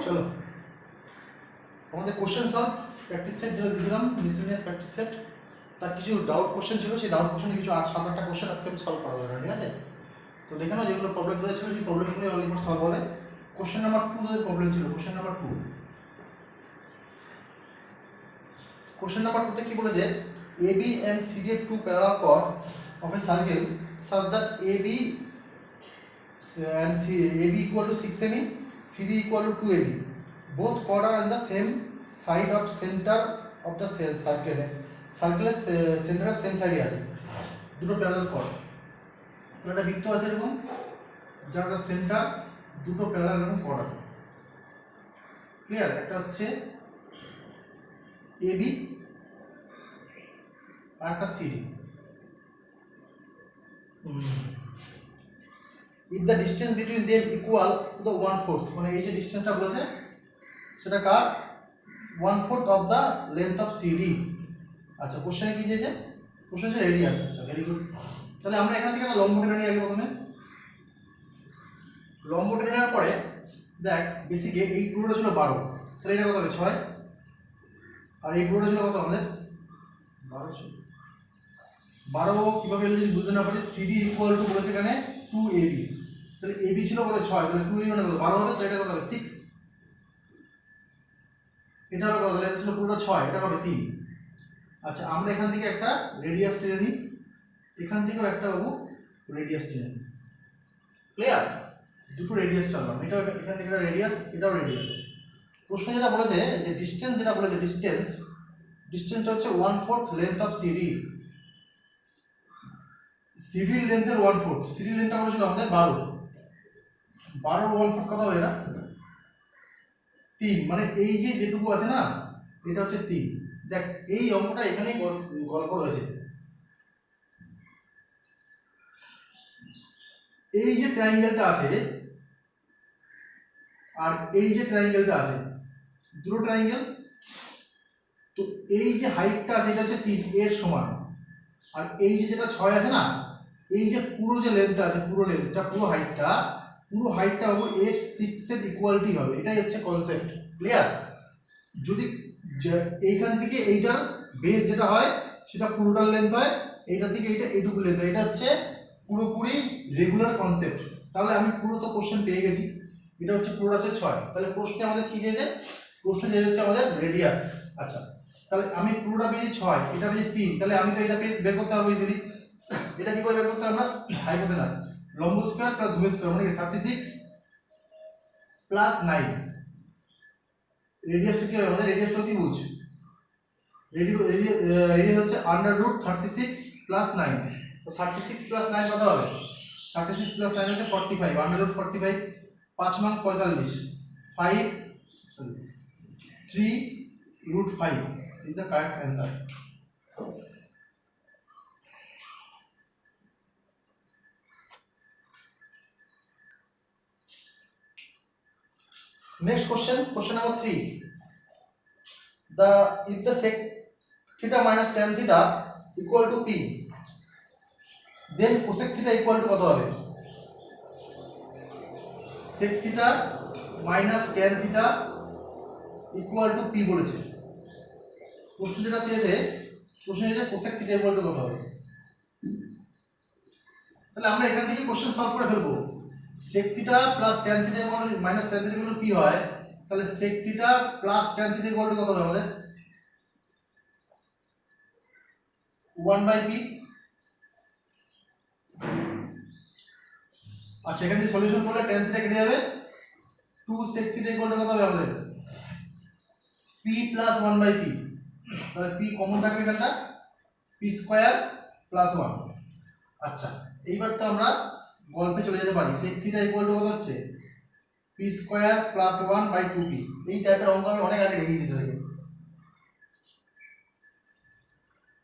চলো আমাদের question solve practice set যেটা দিয়েছিলাম মিসেলিনিয়াস প্র্যাকটিস সেট, তার কিছু ডাউট কোশ্চেন ছিল, সেই ডাউট কোশ্চেনে কিছু 7-8টা কোশ্চেন আজকে আমি সলভ করা দরকার, ঠিক আছে? তো দেখে নাও যেগুলো প্রবলেম ছিল সেই প্রবলেমগুলো অলরেডি সলভ হবে। কোশ্চেন নাম্বার 2 এর প্রবলেম ছিল। কোশ্চেন নাম্বার 2 তে কি বলেছে? AB and CD are two parallel chord of a circle such that AB and AB equal to 6 mm, CD equal to 2 AB. Both chord are on the same side of center of the circle. Circle center same side আছে, দুটো parallel chord। তো একটা বৃত্ত আছে এরকম, যার centre দুটো parallel এরকম chord আছে। ক্লিয়ার? একটা হচ্ছে AB আর একটা CD। if the distance between them equal to the 1/4, মানে এই যে ডিসটেন্সটা বলেছে সেটা কার 1/4 of the length of CD। আচ্ছা, কোশ্চেনে কি দিয়েছে? কোশ্চেন হচ্ছে রেডিয়াস। আচ্ছা, ভেরি গুড। তাহলে আমরা এখান থেকে একটা লম্ব টেনে নিই আগে। প্রথমে লম্ব টেনে নেওয়ার পরে দেখ, বেসিকে এই পুরোটা ছিল 12, তাহলে এটা কত হবে 6, আর এই পুরোটা ছিল কত আমাদের 12 কিভাবে যদি বুঝতে না পারি, CD ইকুয়াল টু বলেছে এখানে 2AB, তাহলে AB ছিল বলে 6, তাহলে 2AB মানে কত 12 হবে, তো এটা কত হবে 6, এটা হবে কত, তাহলে এটা ছিল পুরোটা 6, এটা হবে 3। আচ্ছা, আমরা এখান থেকে একটা রেডিয়াস টেনে নিই, এখান থেকেও একটা বাবু রেডিয়াস টেনে নিই। ক্লিয়ার? দুটো রেডিয়াস টানলাম, এটা এখান থেকে একটা রেডিয়াস, এটাও রেডিয়াস। প্রশ্ন যেটা বলেছে যে ডিসটেন্স, যেটা বলেছে ডিসটেন্সটা হচ্ছে 1/4 length of CD। CD লেন্থের 1/4, CD লেন্থটা বলেছিল আমাদের 12, 12 1/4 কত হবে? এটা 3, মানে এই যে যেটুকু আছে না, এটা হচ্ছে 3। দেখ, এই অঙ্কটা এখানেই গল্প রয়েছে। এই যে ট্রায়াঙ্গেলটা আছে আর এই যে ট্রায়াঙ্গেলটা আছে, দুটো ট্রায়াঙ্গেল, তো এই যে হাইটটা আছে এটা হচ্ছে 3 এর সমান, আর এই যে যেটা 6 আছে না, এই যে পুরো যে লেন্থটা আছে, পুরো লেন্থটা, পুরো হাইটটা হবে 8 6 এর ইকুয়ালিটি হবে। এটাই হচ্ছে কনসেপ্ট। ক্লিয়ার? যদি এইখান থেকে এইটার বেস যেটা হয় সেটা পুরোটার লেন্থ হয়, এইটা থেকে এইটা এইটুকু লেন্থ হয়, এটা হচ্ছে পুরোপুরি রেগুলার কনসেপ্ট। তাহলে আমি পুরো তো কোশ্চেন পেয়ে গেছি, এটা হচ্ছে পুরোটা হচ্ছে 6, তাহলে প্রশ্নে আমাদের কি দিয়েছে? প্রশ্নে দিয়ে হচ্ছে আমাদের রেডিয়াস। আচ্ছা, তাহলে আমি পুরোটা পেয়েছি 6, এটা পেয়েছি 3, তাহলে আমি তো এটা বের করতে পারবো ইজিলি। এটা কি করে বের করতে আমরা? হাইপোটেনাস, লম্ব স্কয়ার প্লাস ভূমি স্কয়ার, মানে 36 প্লাস 9। রেডিয়াসটা কি হবে আমাদের? রেডিয়াসটা কি বুঝছো? রেডিয়াস হচ্ছে √36 প্লাস 9, তো 36 প্লাস 9 কত হবে? 36 প্লাস 9 হচ্ছে 45, √45, 5 9 45, 5 sorry 3√5 is the correct answer. Next question number 3. If the sec theta minus tan theta equal to P, then cosec theta equal to কত হবে? sec theta minus tan theta equal to P বলেছে। প্রশ্ন যেটা চেয়েছে, cosec theta equal to কত হবে? তাহলে আমরা এখান থেকে কোশ্চেন সলভ করে ফেলবো। sec theta plus tan theta minus tan theta equal to P হয়, তাহলে sec theta plus tan theta equal to কত হবে আমাদের? 1/P। আচ্ছা, এখান থেকে সলিউশন করলে tan theta কেটে যাবে, 2 sec theta equal to কত হবে আমাদের? P plus 1/P। তাহলে P কমন থাকবে এখানটা, P স্কয়ার প্লাস 1। আচ্ছা, এইবার তো আমরা গল্পে চলে যেতে পারি। sec theta equal to কত হচ্ছে? P square plus 1/2P। এই টাইপের অঙ্ক আমি অনেক আগে দেখিয়েছি তোদেরকে।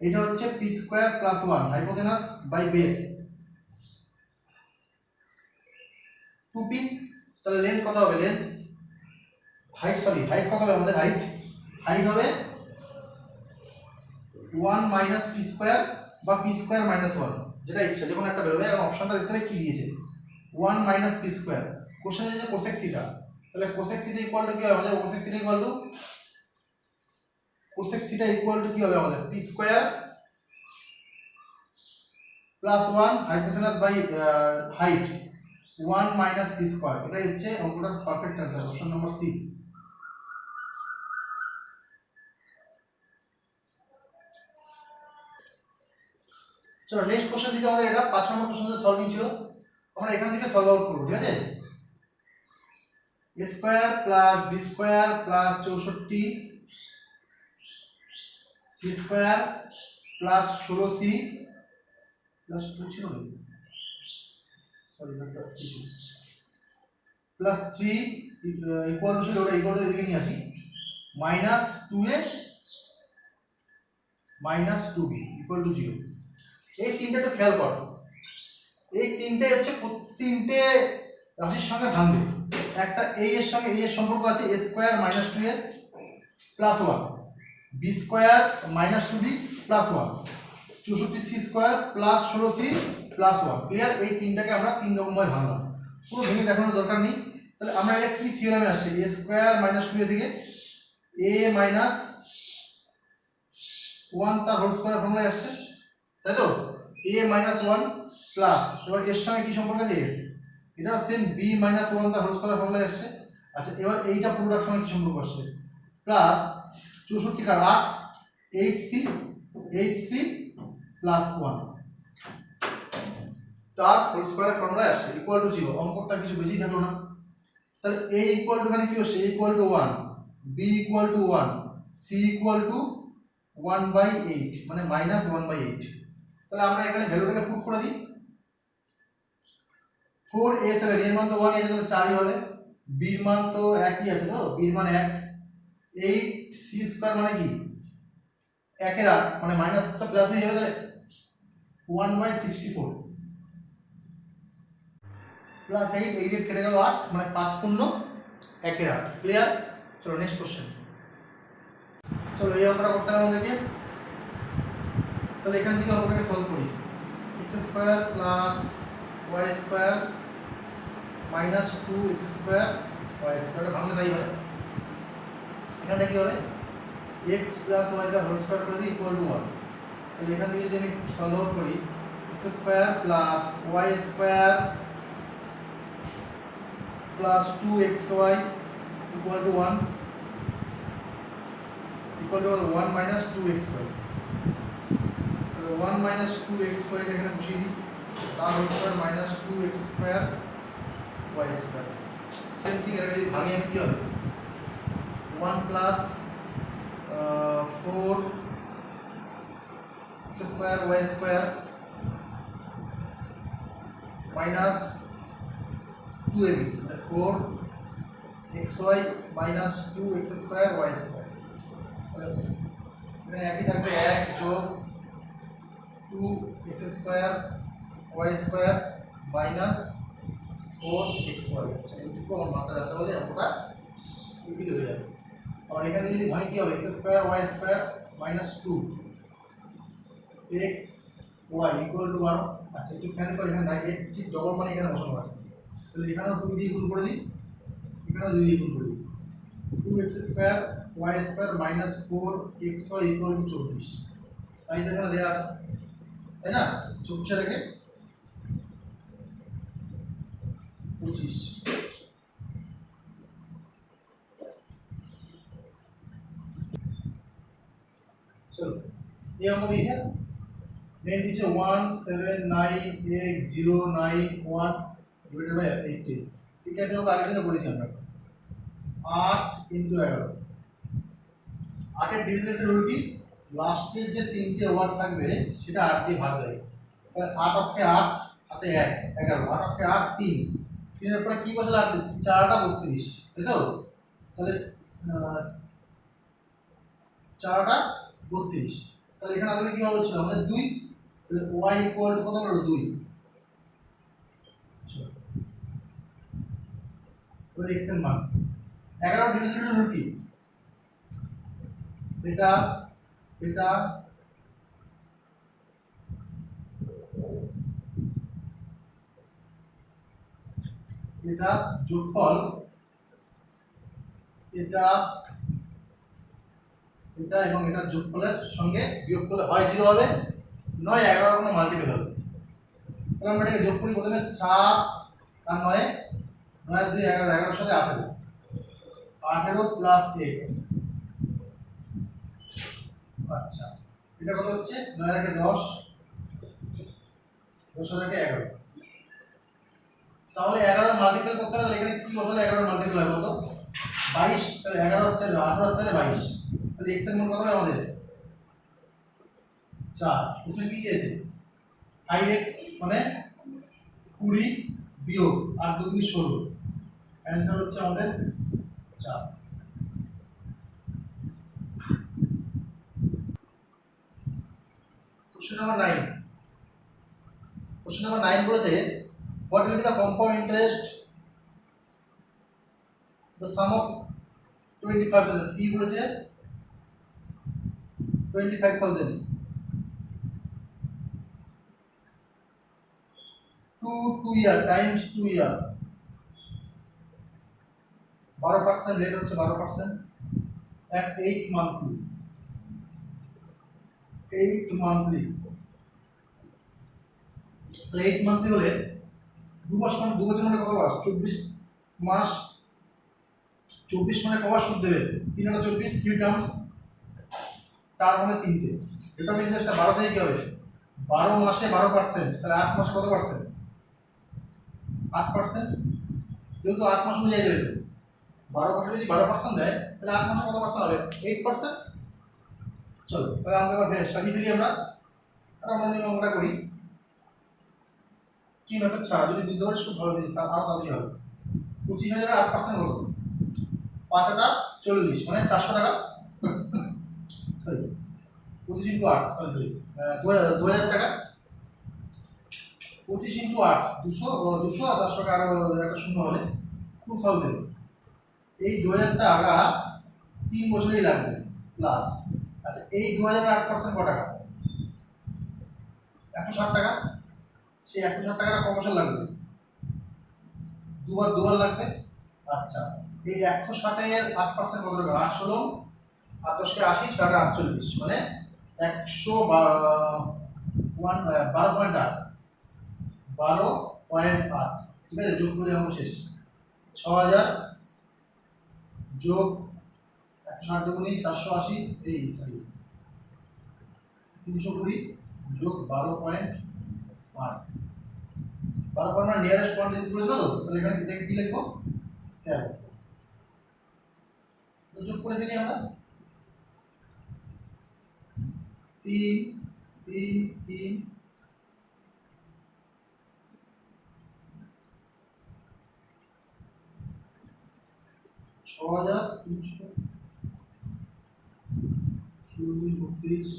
এটা হচ্ছে P square plus 1 hypotenuse by base 2P। তাহলে লেন্থ কত হবে? লেন্থ হাইট কত হবে আমাদের? হাইট হবে 1 মাইনাস P স্কয়ার বা P স্কয়ার মাইনাস 1, যেটা ইচ্ছা, যে কোনো একটা বেরোবে। এখন অপশনটা দেখতে হবে কি দিয়েছে, 1 মাইনাস P স্কয়ার। কোশ্চেনে যে কোসেক থিটা, তাহলে কোসেক থিটা ইকুয়াল টু কি হবে আমাদের? কোসেক থিটা ইকুয়াল টু কি হবে আমাদের? P square plus 1 hypotenuse by height 1 minus P square. এটাই হচ্ছে অঙ্কটার perfect answer, option number C. চলো নেক্সট কোশ্চেন দিচ্ছে আমাদের, এটা 5 নম্বর কোশ্চেন সলভিং ছিল, আমরা এখান থেকে সলভ আউট করব, ঠিক আছে? a square plus b square plus 64 c square plus 16c plus 2 ছিল না, সরি প্লাস 3 ছিল, প্লাস 3 ইকুয়াল টু ছিল, ওটা ইকুয়াল টু এদিকে নিয়ে আসি, minus 2a minus 2b equal to 0। এই তিনটা একটু খেয়াল করো, এই তিনটে হচ্ছে তিনটে রাশির সঙ্গে ভাঙবে। একটা a এর সঙ্গে a এর সম্পর্ক আছে a square minus 2a plus 1, b square minus 2b plus 1, 64c square plus 16c plus 1। Clear? এই তিনটাকে আমরা তিন রকম ভাবে ভাঙলাম, পুরো ভেঙে দেখানোর দরকার নেই। তাহলে আমরা এটা কি থিওরেমে আসছে? a স্কয়ার মাইনাস 2a থেকে a মাইনাস 1 তার হোল স্কয়ার ফর্মুলায় আসছে, তাই তো? a মাইনাস 1 প্লাস, এবার এর সঙ্গে কি সম্পর্ক আছে? এটা সেম b মাইনাস 1 তার হোল স্কয়ার ফর্মুলায় আসছে। আচ্ছা, এবার এইটা পুরোটার সঙ্গে কি সম্পর্ক আসছে? প্লাস 64 কার 8 8c প্লাস 1 তার হোল স্কয়ার ফর্মুলায় আসছে ইকুয়াল টু 0। অঙ্কটা কিছু বেশি থাকলো না। তাহলে a ইকুয়াল টু এখানে কি হচ্ছে? a equal to 1, b equal to 1, c equal two 1/8 মানে মাইনাস 1/8। তাহলে আমরা এখানে ভ্যালুটাকে পুট করে দিই। 4a7 এর মান তো 1 আছে, তাহলে 4ই হবে। b এর মান তো একই আছে, তো b এর মান 1। 8c স্কয়ার মানে কি 1 এর 8 মানে মাইনাস তো প্লাস হয়ে যাবে, তাহলে 1/64 প্লাস 8 8 কেটে গেল 8 মানে 5 পূর্ণ 1 এর 8। ক্লিয়ার? চলো নেক্সট কোশ্চেন। চলো এই অঙ্কটা করতে হবে আমাদেরকে। তাহলে এখান থেকে অঙ্কটাকে সলভ করি। x square plus y square minus 2x square y square ভাঙলে তাই হয়। এখানটা কি হবে? x plus y the whole square করে দিই ইকুয়াল টু 1। তাহলে এখান থেকে যদি আমি সলভ আউট করি, x square plus y square plus 2xy equal to 1 equal to 1 minus 2xy। তাহলে 1 মাইনাস 2xy টা এখানে বসিয়ে দিই, তার whole square minus 2x square y square. Same thing এটা যদি ভাঙি আমি কি হবে? 1 plus 4x square y square minus 2ab মানে 4xy minus 2x square y square. তাহলে এখানে একই থাকবে 1 যোগ 2x square y square minus 4xy। আচ্ছা, এইটুকু আমার মাথা জানতে পারলে অঙ্কটা ইজিলি হয়ে যাবে। আর এখানে যদি ভাঙি কি হবে? x square y square minus 2xy equal to 12। আচ্ছা, একটু খেয়াল করে এখানে ডাইরেক্ট ঠিক ডবল মানে এখানে বসানো আছে, তাহলে এখানেও 2 দিয়ে গুণ করে দিই, এখানেও 2 দিয়ে গুণ করে দিই। 2x square y square minus 4xy equal to 24। তাই তো এখানে দেওয়া আছে, তাই না? 24 রেখে 25। চলো এই অঙ্ক দিয়েছে, মেন দিয়েছে 179x091 ডিভাইডেড বাই 18। এটা আমরা আগের দিনে করেছি আমরা। 8 ইনটু 11। 8 এর ডিভিজিবল রুল কি? লাস্টের যে তিনটে ওয়ার্ড থাকবে সেটা 8 দিয়ে ভাগ যায়। তাহলে 7 অক্ষে 8 হাতে 1 11, 8 অক্ষে 8 3, 3 এর পরে কি বসলে 8 4টা 32, তাই তো? তাহলে 4টা 32। তাহলে এখানে আগে কি হচ্ছিল আমাদের 2, তাহলে y ইকুয়াল টু কত হলো? 2। তাহলে x এর মান 11 ডিভিজিবল রুল কি? এটা এটা এটা যোগফল এটা এটা এবং এটা যোগফলের সঙ্গে বিয়োগ করলে হয় 0 হবে, নয় 11 কোনো মাল্টিপল হবে। তাহলে আমরা এটাকে যোগ করি, প্রথমে 7 আর 9, 9 2 11, 11 সাথে 18, 18 প্লাস x। আচ্ছা, এটা কত হচ্ছে? 9 এর 10, 10 এর 11। তাহলে 11 মাল্টিপল করতে হলে এখানে কি বসালে 11 মাল্টিপল হবে কত? 22। তাহলে 11 হচ্ছে 18 হচ্ছে 22। তাহলে x এর মান কত হবে আমাদের? 4। প্রশ্ন কি চেয়েছে? 5x মানে 20 বিয়োগ 8 2 16। অ্যানসার হচ্ছে আমাদের 4। Question number 9। কোশ্চেন নাম্বার 9 বলেছে what will be the compound interest the sum of 25,000। কি বলেছে? 25,000 2 year times 2 year, 12% রেট হচ্ছে 12% at 8 monthly, 8 monthly। তো 8 মান্থলি হলে 2 মাস মানে 2 বছর মানে কত মাস? 24 মাস। 24 মানে কবার সুদ দেবে? 3 আর 24, 3 টার্মস, টার্ম মানে 3টে। রেট অফ ইন্টারেস্টটা 12 থেকে কি হবে? 12 মাসে 12%, তাহলে 8 মাসে কত পার্সেন্ট? 8%। যেহেতু 8 মাস অনুযায়ী দেবে, 12 মাসে যদি 12% দেয় তাহলে 8 মাসে কত পার্সেন্ট হবে? 8%। চলো তাহলে আমরা এবার সাজিয়ে ফেলি আমরা, আর আমরা যদি অঙ্কটা করি কি মেথড ছাড়া যদি বুঝতে পারিস খুব ভালো জিনিস, আরো তাড়াতাড়ি হবে। 25,000 8% হলো 5 আটা 40 মানে 400 টাকা। সরি 25 ইন্টু 8, সরি 2000 টাকা। 25 ইন্টু 8 200, 200 আর 10 টাকা আরো একটা শূন্য হবে 2000। এই 2000 টাকা 3 বছরই লাগবে প্লাস। আচ্ছা এই 2000 এর 8% কত টাকা? 160 টাকা। সেই 160 টাকাটা কত বছর লাগবে? দুবার লাগবে। আচ্ছা এই 160 এর 8% কত টাকা? 8 16 আর 10 কে 80, 6 48 মানে 12.8, 12.8। ঠিক আছে, যোগ করে আমরা শেষ। 6000 যোগ 160 দুগুণী 480, এই সরি 320 যোগ 12.8। 12.8 নিয়ারেস্ট পয়েন্ট দিতে বলেছিল তো, তাহলে এখানে এটাকে কি লিখবো? 13। তো যোগ করে দিই আমরা 3 3 3 6300 32।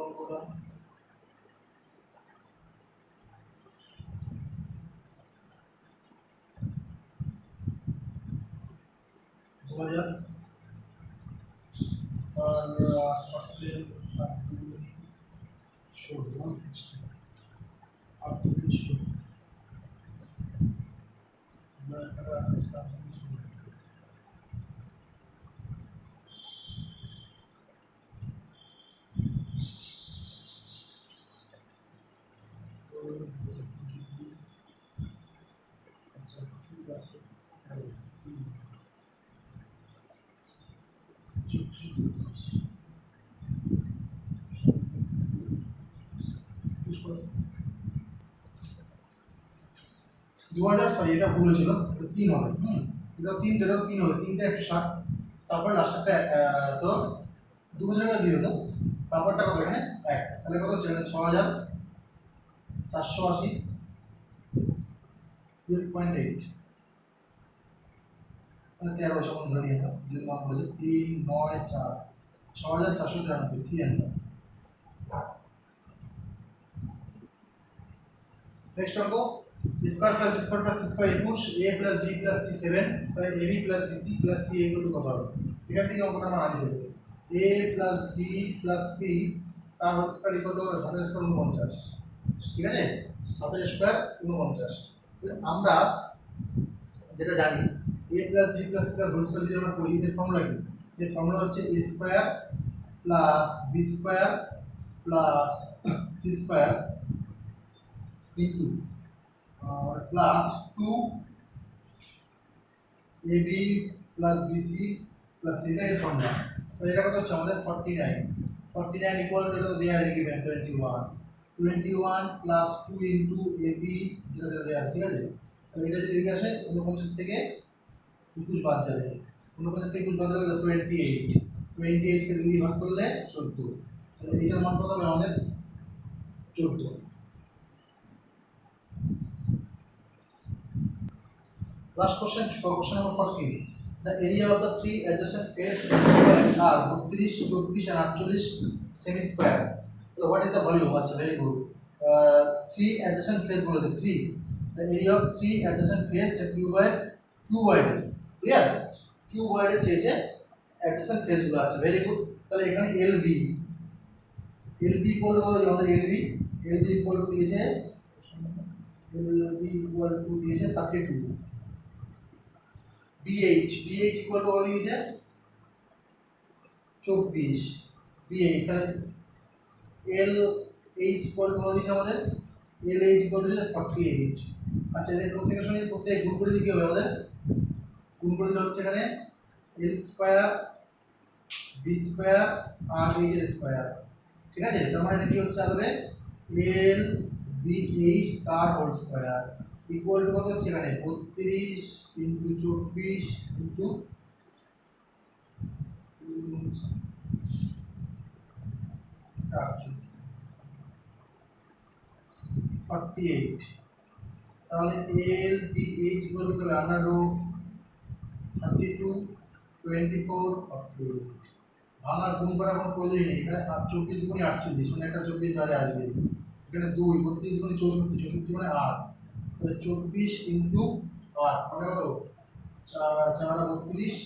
অঙ্কটা 2000 আর 8% 160 আর 200 আচ্ছা ঠিক আছে। দু হাজার, সরি এটা ভুল হয়েছিল, এটা 3 হবে। এটা 3, যেটা 3 হবে, 3টা 160, তারপরে লাস্টটা তো 2000 টাকা দিয়ে দাও, তারপরটা কত এখানে 1, তাহলে কত হচ্ছে? 6480 12.8 মানে 13 সমান ধরে নিয়ে আমরা যদি মান বলে 3 9 4 6493, সি অ্যান্সার। নেক্সট অঙ্ক square plus B square plus C square 21 a plus B plus C 7 তাহলে ab plus bc plus c equal to কত হবে এখান থেকে অঙ্কটা আমরা আনি দেব a plus B plus C তার whole square equal to 7 square 49 ঠিক আছে 7 স্কয়ার 49 আমরা যেটা জানি a plus B plus C তার হোল স্কয়ার যদি আমরা করি এর ফর্মুলা কি এর ফর্মুলা হচ্ছে a square plus B square plus C square into plus 2 ab plus bc plus এটা এর ফর্মুলা তো এটা কত হচ্ছে আমাদের 49 ইকুয়াল টু এটা দেয়া আছে কি 21 প্লাস 2 ইনটু ab যেটা দেয়া আছে ঠিক আছে তাহলে এটা যদি এদিকে আসে 49 থেকে 21 বাদ যাবে 49 থেকে 21 বাদ যাবে 28 কে 2 দিয়ে ভাগ করলে 14 তাহলে এটার মান কত হবে আমাদের 14 Last question, question number 14. The area of the three adjacent faces are 32, 24 and 48 semi square. So what is the volume? That's very good. Three adjacent faces बोले थे three. The area of three adjacent faces is cuboid. Clear? Cuboid চেয়েছে adjacent face গুলো আছে very good. তাহলে এখানে LB equal to আমাদের LB equal to দিয়েছে LB equal to দিয়েছে 32. BH equal to what is it? 24 BH তাহলে LH equal to what is আমাদের LH equal to 48 আচ্ছা এদের প্রত্যেকের সঙ্গে প্রত্যেক গুণ করে দিলে কি হবে আমাদের গুণ করে দিলে হচ্ছে এখানে L স্কয়ার B স্কয়ার আর H এর স্কয়ার ঠিক আছে তার মানে এটা কি হচ্ছে আসলে L BH তার হোল স্কয়ার ইকুয়াল টু কত হচ্ছে এখানে 32 ইনটু 24 ইনটু 48 তাহলে L B H equal to কত আমরা রুট 32 24 48 ভাঙার গুণ করা কোনো প্রয়োজনই নেই এখানে 24 গুণে 48 মানে একটা 24 বাইরে আসবে এখানে 2 32 গুণে 64 64 মানে 8 তাহলে 24 ইনটু 8 মানে কত 4 4 32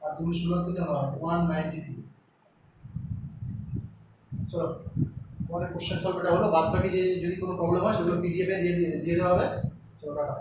আর তুমি 16 দিনে 192 চলো তোমাদের কোশ্চেন সলভ এটা হলো বাদ বাকি যে যদি কোনো প্রবলেম হয় সেগুলো পিডিএফ এ দিয়ে দেওয়া হবে চলো টাটা